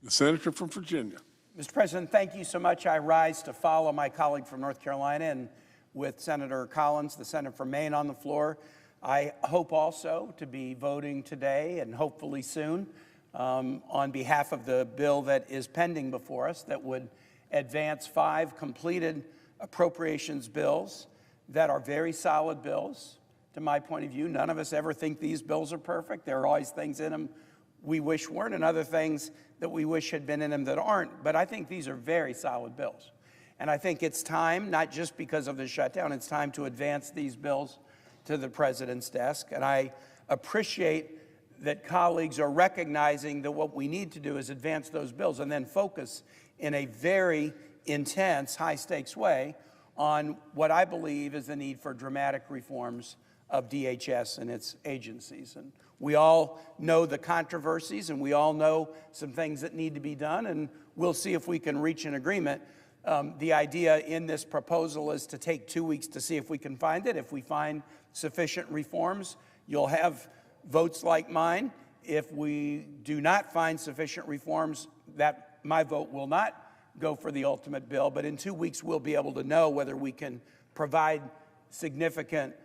The senator from Virginia. Mr. President, thank you so much. I rise to follow my colleague from North Carolina and with Senator Collins, the senator from Maine, on the floor. I hope also to be voting today and hopefully soon on behalf of the bill that is pending before us that would advance 5 completed appropriations bills that are very solid bills. To my point of view, none of us ever think these bills are perfect. There are always things in them we wish weren't and other things that we wish had been in them that aren't. But I think these are very solid bills. And I think it's time, not just because of the shutdown, it's time to advance these bills to the president's desk. And I appreciate that colleagues are recognizing that what we need to do is advance those bills and then focus in a very intense, high-stakes way on what I believe is the need for dramatic reforms of DHS and its agencies. And we all know the controversies, and we all know some things that need to be done, and we'll see if we can reach an agreement. The idea in this proposal is to take 2 weeks to see if we can find it. If we find sufficient reforms, you'll have votes like mine. If we do not find sufficient reforms, that my vote will not go for the ultimate bill. But in 2 weeks, we'll be able to know whether we can provide significant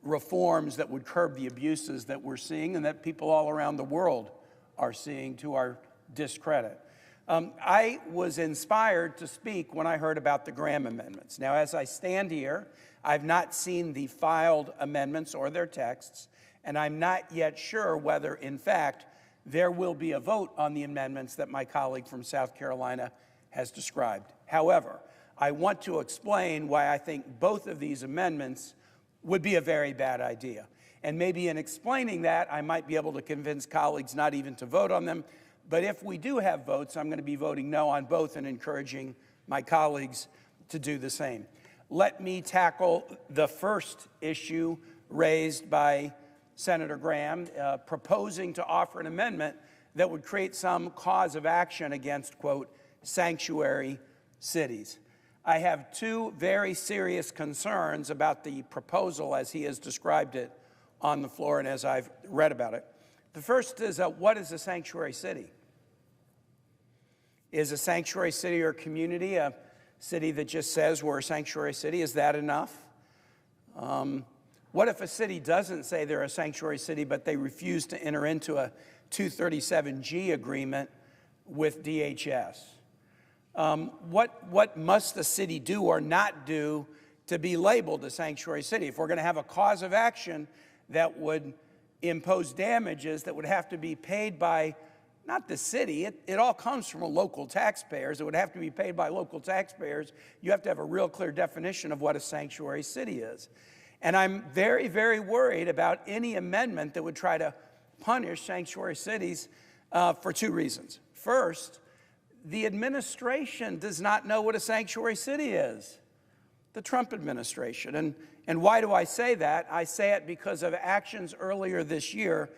reforms that would curb the abuses that we're seeing and that people all around the world are seeing to our discredit. I was inspired to speak when I heard about the Graham amendments. Now, as I stand here, I've not seen the filed amendments or their texts, and I'm not yet sure whether, in fact, there will be a vote on the amendments that my colleague from South Carolina has described. However, I want to explain why I think both of these amendments would be a very bad idea. And maybe in explaining that, I might be able to convince colleagues not even to vote on them. But if we do have votes, I'm going to be voting no on both and encouraging my colleagues to do the same. Let me tackle the first issue raised by Senator Graham, proposing to offer an amendment that would create some cause of action against, quote, sanctuary cities. I have 2 very serious concerns about the proposal as he has described it on the floor and as I've read about it. The first is, what is a sanctuary city? Is a sanctuary city or community a city that just says we're a sanctuary city? Is that enough? What if a city doesn't say they're a sanctuary city, but they refuse to enter into a 237G agreement with DHS? What must the city do or not do to be labeled a sanctuary city? If we're going to have a cause of action that would impose damages that would have to be paid by, not the city, it all comes from local taxpayers. It would have to be paid by local taxpayers. You have to have a real clear definition of what a sanctuary city is. And I'm very, very worried about any amendment that would try to punish sanctuary cities for 2 reasons. First, the administration does not know what a sanctuary city is, the Trump administration. And why do I say that? I say it because of actions earlier this year.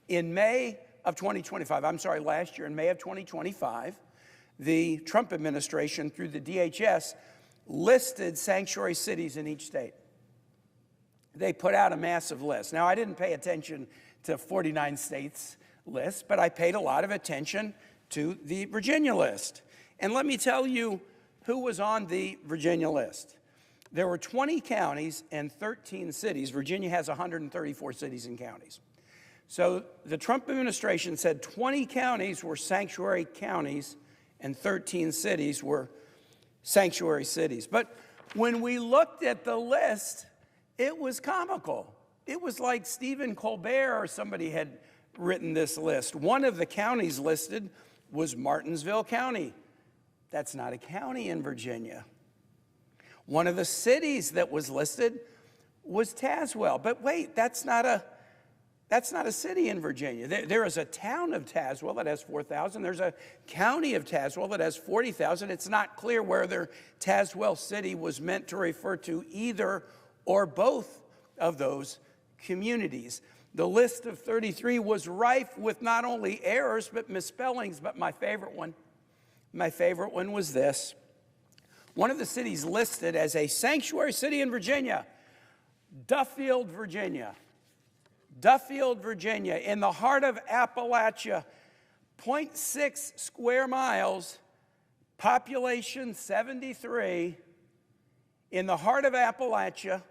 In May of 2025, last year, in May of 2025, the Trump administration, through the DHS, listed sanctuary cities in each state. They put out a massive list. Now, I didn't pay attention to 49 states list, but I paid a lot of attention to the Virginia list. And let me tell you who was on the Virginia list. There were 20 counties and 13 cities. Virginia has 134 cities and counties. So the Trump administration said 20 counties were sanctuary counties and 13 cities were sanctuary cities. But when we looked at the list, it was comical. It was like Stephen Colbert or somebody had written this list. One of the counties listed was Martinsville County. That's not a county in Virginia. One of the cities that was listed was Tazewell. But wait, that's not a city in Virginia. There is a town of Tazewell that has 4,000. There's a county of Tazewell that has 40,000. It's not clear whether Tazewell City was meant to refer to either or both of those communities. The list of 33 was rife with not only errors, but misspellings. But my favorite one was this. One of the cities listed as a sanctuary city in Virginia, Duffield, Virginia. Duffield, Virginia, in the heart of Appalachia, 0.6 square miles, population 73, in the heart of Appalachia,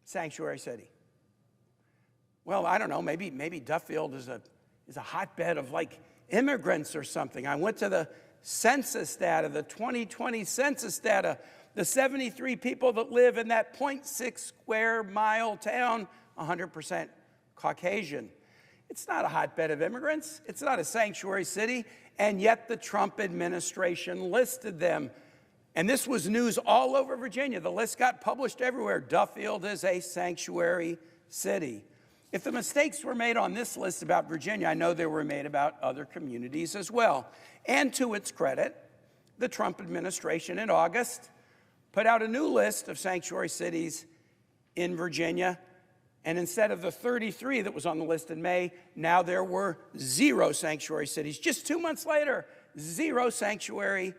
sanctuary city. Well, I don't know, maybe Duffield is a hotbed of like immigrants or something. I went to the census data, the 2020 census data, the 73 people that live in that 0.6 square mile town, 100% Caucasian. It's not a hotbed of immigrants. It's not a sanctuary city, and yet the Trump administration listed them. And this was news all over Virginia. The list got published everywhere. Duffield is a sanctuary city. If the mistakes were made on this list about Virginia, I know they were made about other communities as well. And to its credit, the Trump administration in August put out a new list of sanctuary cities in Virginia. And instead of the 33 that was on the list in May, now there were 0 sanctuary cities. Just 2 months later, 0 sanctuary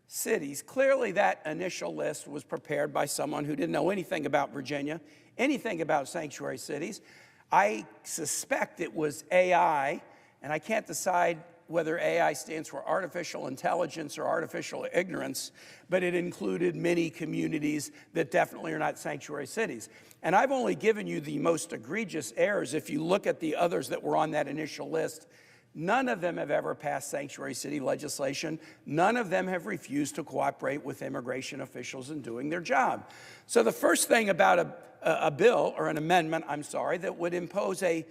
cities. Clearly, that initial list was prepared by someone who didn't know anything about Virginia, anything about sanctuary cities. I suspect it was AI, and I can't decide whether AI stands for artificial intelligence or artificial ignorance, but it included many communities that definitely are not sanctuary cities. And I've only given you the most egregious errors. If you look at the others that were on that initial list, none of them have ever passed sanctuary city legislation. None of them have refused to cooperate with immigration officials in doing their job. So the first thing about a bill, or an amendment, that would impose a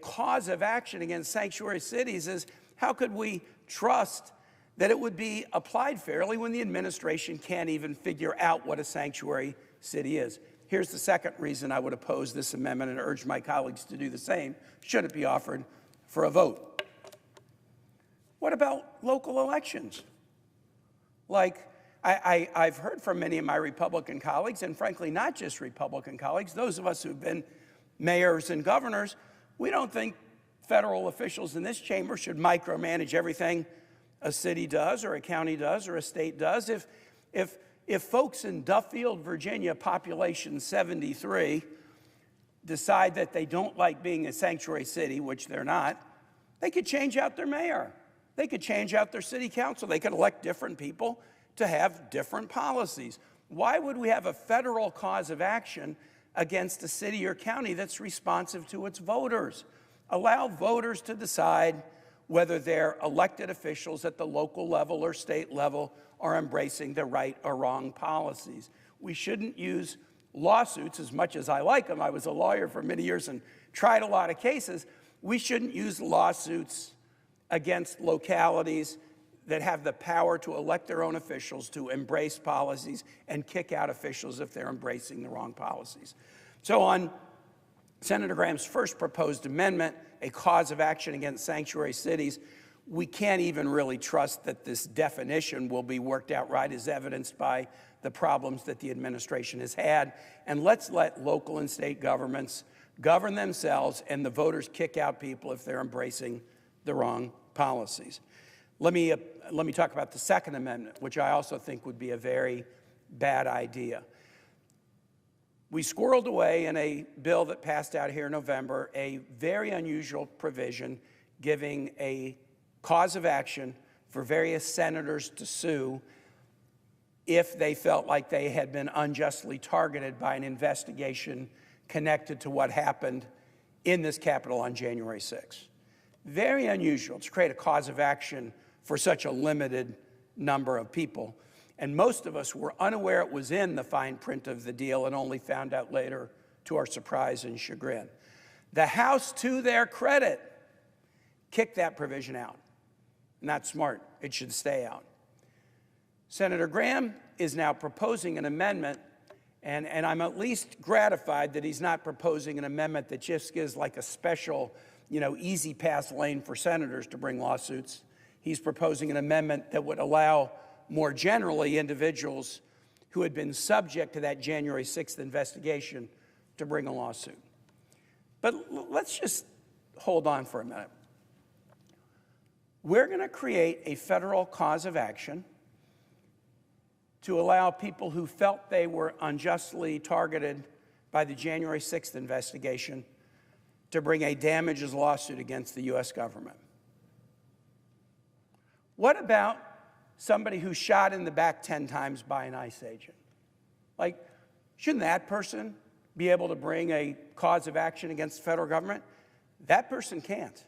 cause of action against sanctuary cities is, how could we trust that it would be applied fairly when the administration can't even figure out what a sanctuary city is? Here's the second reason I would oppose this amendment and urge my colleagues to do the same, should it be offered for a vote. What about local elections? Like, I've heard from many of my Republican colleagues, and frankly, not just Republican colleagues, those of us who've been mayors and governors, we don't think federal officials in this chamber should micromanage everything a city does or a county does or a state does. If folks in Duffield, Virginia, population 73, decide that they don't like being a sanctuary city, which they're not, they could change out their mayor. They could change out their city council. They could elect different people to have different policies. Why would we have a federal cause of action against a city or county that's responsive to its voters? Allow voters to decide whether their elected officials at the local level or state level are embracing the right or wrong policies. We shouldn't use lawsuits, as much as I like them. I was a lawyer for many years and tried a lot of cases. We shouldn't use lawsuits against localities that have the power to elect their own officials to embrace policies and kick out officials if they're embracing the wrong policies. So on Senator Graham's first proposed amendment, a cause of action against sanctuary cities, we can't even really trust that this definition will be worked out right, as evidenced by the problems that the administration has had. And let's let local and state governments govern themselves and the voters kick out people if they're embracing the wrong policies. Let me talk about the Second Amendment, which I also think would be a very bad idea. We squirreled away in a bill that passed out here in November a very unusual provision giving a cause of action for various senators to sue if they felt like they had been unjustly targeted by an investigation connected to what happened in this Capitol on January 6th. Very unusual to create a cause of action for such a limited number of people. And most of us were unaware it was in the fine print of the deal and only found out later to our surprise and chagrin. The House, to their credit, kicked that provision out. Not smart. It should stay out. Senator Graham is now proposing an amendment, and I'm at least gratified that he's not proposing an amendment that just gives like a special, easy pass lane for senators to bring lawsuits. He's proposing an amendment that would allow more generally individuals who had been subject to that January 6th investigation to bring a lawsuit. But let's just hold on for a minute. We're going to create a federal cause of action to allow people who felt they were unjustly targeted by the January 6th investigation to bring a damages lawsuit against the U.S. government. What about somebody who's shot in the back 10 times by an ICE agent? Like, shouldn't that person be able to bring a cause of action against the federal government? That person can't.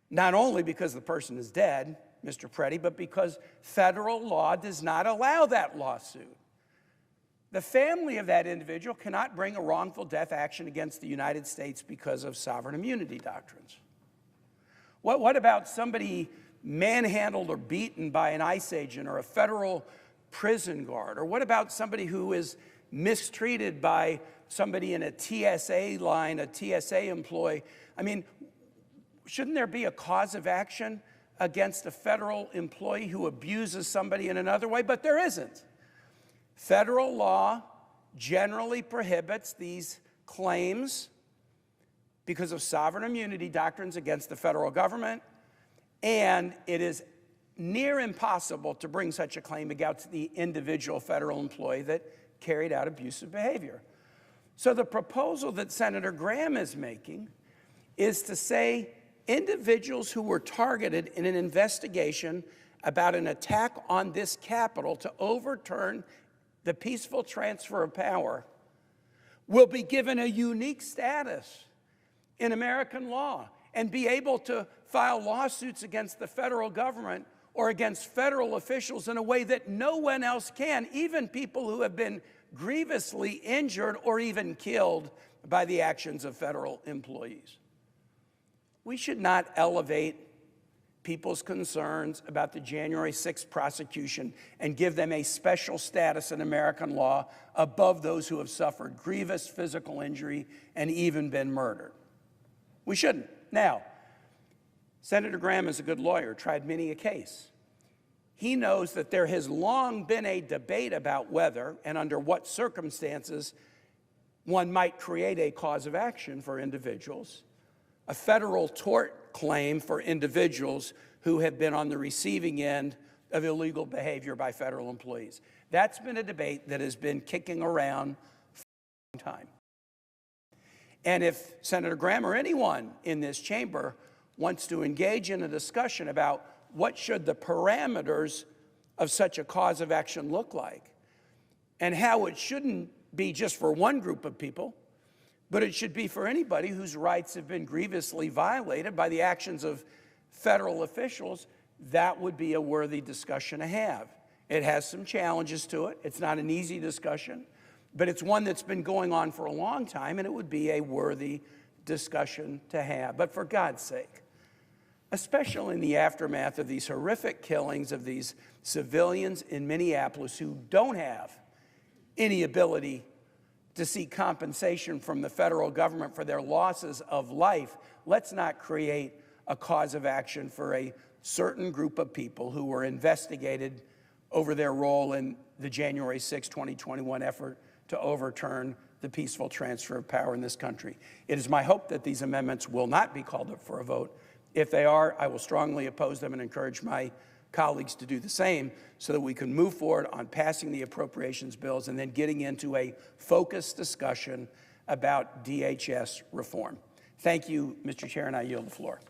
Not only because the person is dead, Mr. Preddy, but because federal law does not allow that lawsuit. The family of that individual cannot bring a wrongful death action against the United States because of sovereign immunity doctrines. What about somebody manhandled or beaten by an ICE agent or a federal prison guard? Or what about somebody who is mistreated by somebody in a TSA line, a TSA employee? I mean, shouldn't there be a cause of action against a federal employee who abuses somebody in another way? But there isn't. Federal law generally prohibits these claims because of sovereign immunity doctrines against the federal government, and it is near impossible to bring such a claim against the individual federal employee that carried out abusive behavior. So the proposal that Senator Graham is making is to say individuals who were targeted in an investigation about an attack on this Capitol to overturn the peaceful transfer of power will be given a unique status in American law and be able to file lawsuits against the federal government or against federal officials in a way that no one else can, even people who have been grievously injured or even killed by the actions of federal employees. We should not elevate people's concerns about the January 6th prosecution and give them a special status in American law above those who have suffered grievous physical injury and even been murdered. We shouldn't. Now, Senator Graham is a good lawyer, tried many a case. He knows that there has long been a debate about whether and under what circumstances one might create a cause of action for individuals, a federal tort claim for individuals who have been on the receiving end of illegal behavior by federal employees. That's been a debate that has been kicking around for a long time. And if Senator Graham or anyone in this chamber wants to engage in a discussion about what should the parameters of such a cause of action look like, and how it shouldn't be just for one group of people, but it should be for anybody whose rights have been grievously violated by the actions of federal officials, that would be a worthy discussion to have. It has some challenges to it. It's not an easy discussion, but it's one that's been going on for a long time, and it would be a worthy discussion to have. But for God's sake, especially in the aftermath of these horrific killings of these civilians in Minneapolis who don't have any ability to seek compensation from the federal government for their losses of life, let's not create a cause of action for a certain group of people who were investigated over their role in the January 6, 2021 effort to overturn the peaceful transfer of power in this country. It is my hope that these amendments will not be called up for a vote. If they are, I will strongly oppose them and encourage my colleagues to do the same so that we can move forward on passing the appropriations bills and then getting into a focused discussion about DHS reform. Thank you, Mr. Chair, and I yield the floor.